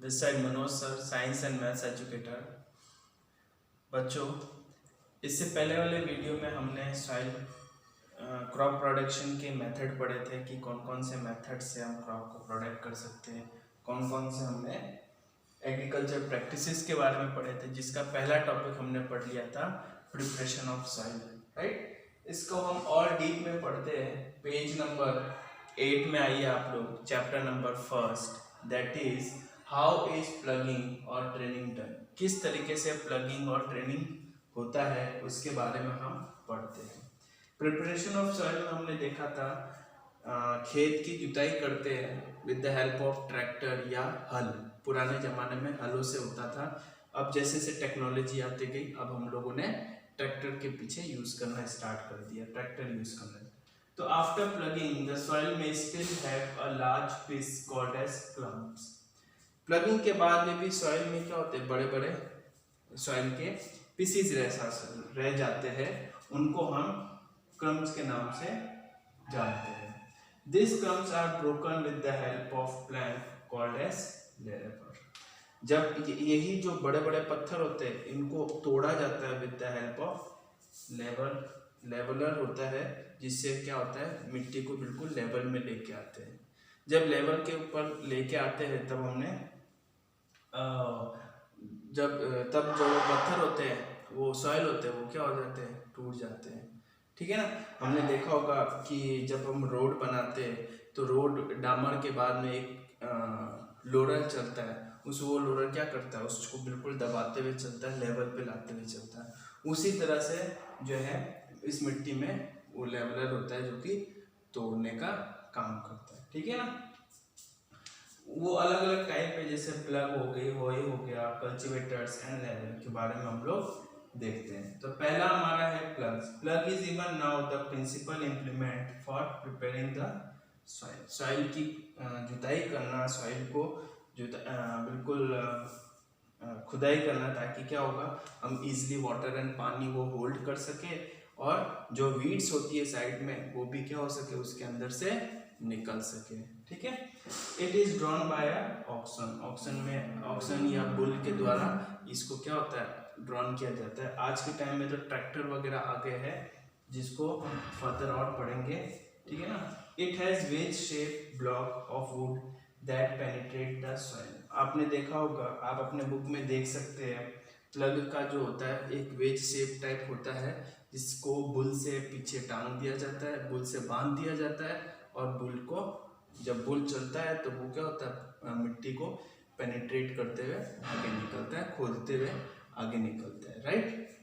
This side Manoj sir, science and maths educator. बच्चों, इससे पहले वाले वीडियो में हमने सॉइल क्रॉप प्रोडक्शन के मेथड पढ़े थे कि कौन कौन से मेथड से हम क्रॉप को प्रोडक्ट कर सकते हैं, कौन कौन से हमने एग्रीकल्चर प्रैक्टिसेस के बारे में पढ़े थे, जिसका पहला टॉपिक हमने पढ़ लिया था प्रिपरेशन ऑफ सॉइल, राइट। इसको हम और डीप में पढ़ते हैं। पेज नंबर 8 में आइए आप लोग, chapter number 1, that is how is plugging और ट्रेनिंग डन। किस तरीके से प्लगिंग और ट्रेनिंग होता है उसके बारे में हम पढ़ते हैं। प्रिपरेशन ऑफ सॉइल में हमने देखा था खेत की जुताई करते हैं with the help of tractor या हल। पुराने जमाने में हलों से होता था, अब जैसे जैसे टेक्नोलॉजी आती गई अब हम लोगों ने ट्रैक्टर के पीछे यूज करना स्टार्ट कर दिया, ट्रैक्टर यूज करना। तो आफ्टर प्लगिंग द सॉइल में still have a large piece called as clumps. Plugging के बाद में भी सॉइल में क्या होते हैं, बड़े बड़े सॉइल के पीसीज रह जाते हैं, उनको हम क्रम्स के नाम से जानते हैं। This crumbs are broken with the help of plank called as leveller. जब यही जो बड़े बड़े पत्थर होते हैं इनको तोड़ा जाता है with the help of leveller होता है, जिससे क्या होता है मिट्टी को बिल्कुल लेवल में लेके आते हैं। जब लेवल के ऊपर लेके आते हैं तब हमने तब जो पत्थर होते हैं वो सॉइल होते हैं वो क्या हो जाते हैं, टूट जाते हैं, ठीक है ना। हमने देखा होगा कि जब हम रोड बनाते हैं तो रोड डामर के बाद में एक लोडर चलता है, वो लोडर क्या करता है, उसको बिल्कुल दबाते हुए चलता है, लेवल पे लाते हुए चलता है। उसी तरह से जो है इस मिट्टी में वो लेवलर होता है जो कि तोड़ने का काम करता है, ठीक है ना। वो अलग अलग टाइप है, जैसे प्लग हो गई, होई हो गया, कल्टीवेटर्स एंड लेवलर के बारे में हम लोग देखते हैं। तो पहला हमारा है plugs. Plug is even now the principal implement for preparing the soil. Soil की जुताई करना, सॉइल को बिल्कुल खुदाई करना, ताकि क्या होगा हम इजीली वाटर एंड पानी वो होल्ड कर सके और जो वीड्स होती है साइड में वो भी क्या हो सके, उसके अंदर से निकल सके, ठीक है। It is drawn by auction या बुल के द्वारा इसको क्या होता है, ड्रॉन किया जाता है। आज के टाइम में तो ट्रैक्टर वगैरह आ गए हैं जिसको फर्दर और पढ़ेंगे, ठीक है ना। It has veg shape block of would that penetrate the soil. आपने देखा होगा, आप अपने बुक में देख सकते हैं, प्लग का जो होता है एक वेज शेप टाइप होता है जिसको बुल से पीछे टांग दिया जाता है, बुल से बांध दिया जाता है, और बुल को जब बुल चलता है तो वो क्या होता है मिट्टी को पेनिट्रेट करते हुए आगे निकलता है, खोदते हुए आगे निकलता है, राइट।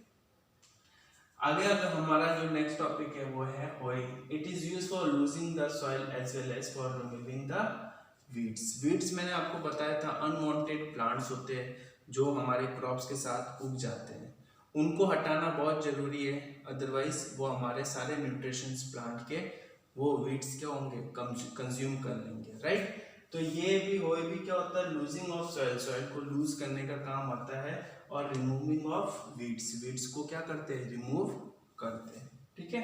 आगे अगर हमारा जो नेक्स्ट टॉपिक है वो है hoe. It is used for losing the soil as well as for removing the weeds. Weeds मैंने आपको बताया था अनवांटेड प्लांट्स होते हैं जो हमारे क्रॉप्स के साथ उग जाते हैं, उनको हटाना बहुत जरूरी है, अदरवाइज वो हमारे सारे न्यूट्रिशंस प्लांट के वो वीड्स क्या होंगे, कंज्यूम कर लेंगे, राइट। तो ये भी होए भी क्या होता है, लूजिंग ऑफ सॉइल, सॉइल को लूज करने का काम आता है, और रिमूविंग ऑफ वीड्स, वीड्स को क्या करते हैं, रिमूव करते हैं, ठीक है।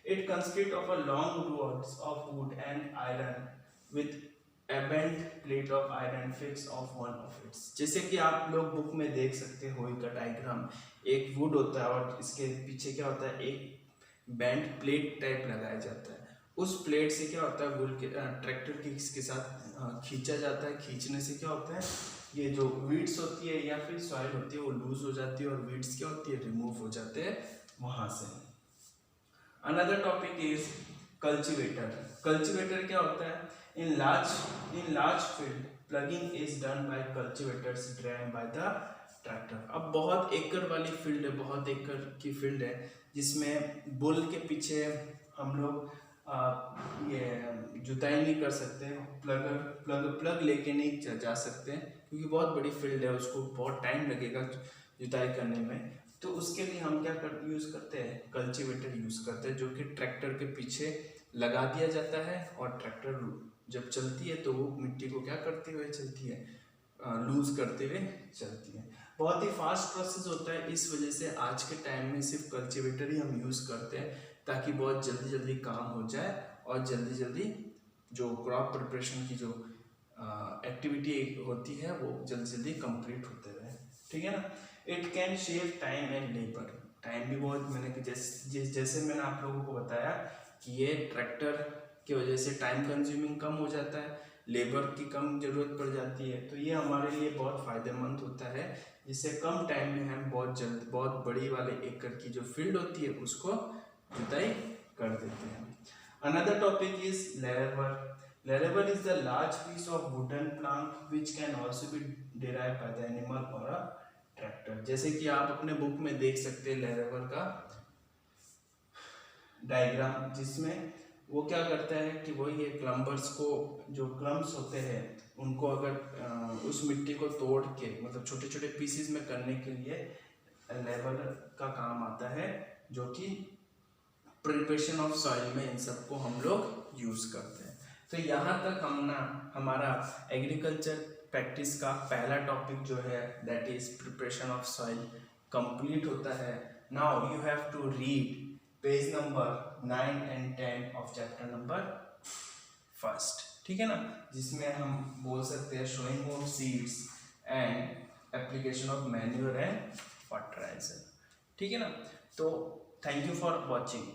It consist of a long rods of wood and iron with a bent plate of iron fixed of one of its। जैसे कि आप लोग बुक में देख सकते हो होई का डायग्राम, एक वुड होता है और इसके पीछे क्या होता है, एक बेंट प्लेट टाइप लगाया जाता है। उस प्लेट से क्या होता है, वुड के ट्रैक्टर के इसके साथ खींचा जाता है, खींचने से क्या होता है, ये जो वीड्स होती है या फिर सॉइल होती है वो लूज हो जाती है और वीड्स क्या होती है, रिमूव हो जाते हैं वहां से। Another topic is cultivator. Cultivator क्या होता है, in large field plugging is done by cultivators driven by the tractor। अब बहुत एकड़ वाली फील्ड है, बहुत एकड़ की फील्ड है जिसमें बुल के पीछे हम लोग ये जुताई नहीं कर सकते, प्लग लेके नहीं जा सकते क्योंकि बहुत बड़ी फील्ड है, उसको बहुत टाइम लगेगा जुताई करने में। तो उसके लिए हम क्या यूज करते हैं, कल्टीवेटर यूज करते हैं, जो कि ट्रैक्टर के पीछे लगा दिया जाता है और ट्रैक्टर जब चलती है तो वो मिट्टी को क्या करते हुए चलती है, लूज करते हुए चलती है। बहुत ही फास्ट प्रोसेस होता है, इस वजह से आज के टाइम में सिर्फ कल्टीवेटर ही हम यूज करते हैं ताकि बहुत जल्दी जल्दी काम हो जाए और जल्दी जल्दी जो क्रॉप प्रिपरेशन की जो एक्टिविटी होती है वो जल्दी जल्दी कंप्लीट होते रहे, ठीक है ना। It can shave time and labour, time भी बहुत, मैंने जैसे मैंने आप लोगों को बताया कि ये ट्रैक्टर की वजह से टाइम कंज्यूमिंग कम हो जाता है, लेबर की कम ज़रूरत पड़ जाती है, तो ये हमारे लिए बहुत फ़ायदेमंद होता है, जिससे कम टाइम में हम बहुत बड़ी वाले एकड़ की जो फील्ड होती है उसको जुताई कर देते हैं। Another topic is labour. Laravel is the large piece of wooden plank which can also be derived by the animal or a tractor। जैसे कि आप अपने बुक में देख सकते हैं Laravel का डायग्राम, जिसमें वो क्या करता है कि वो ये क्लम्बर्स को, जो क्लम्स होते हैं उनको अगर उस मिट्टी को तोड़ के मतलब छोटे छोटे पीसेस में करने के लिए लेवल का काम आता है, जो कि प्रिपरेशन ऑफ सॉइल में इन सबको हम लोग यूज करते हैं। तो यहाँ तक हमारा एग्रीकल्चर प्रैक्टिस का पहला टॉपिक जो है that is preparation of soil complete होता है। Now you have to read page number 9 and 10 of chapter number 1, ठीक है ना, जिसमें हम बोल सकते हैं showing of seeds and application of manure and fertiliser, ठीक है ना। तो थैंक यू फॉर वॉचिंग।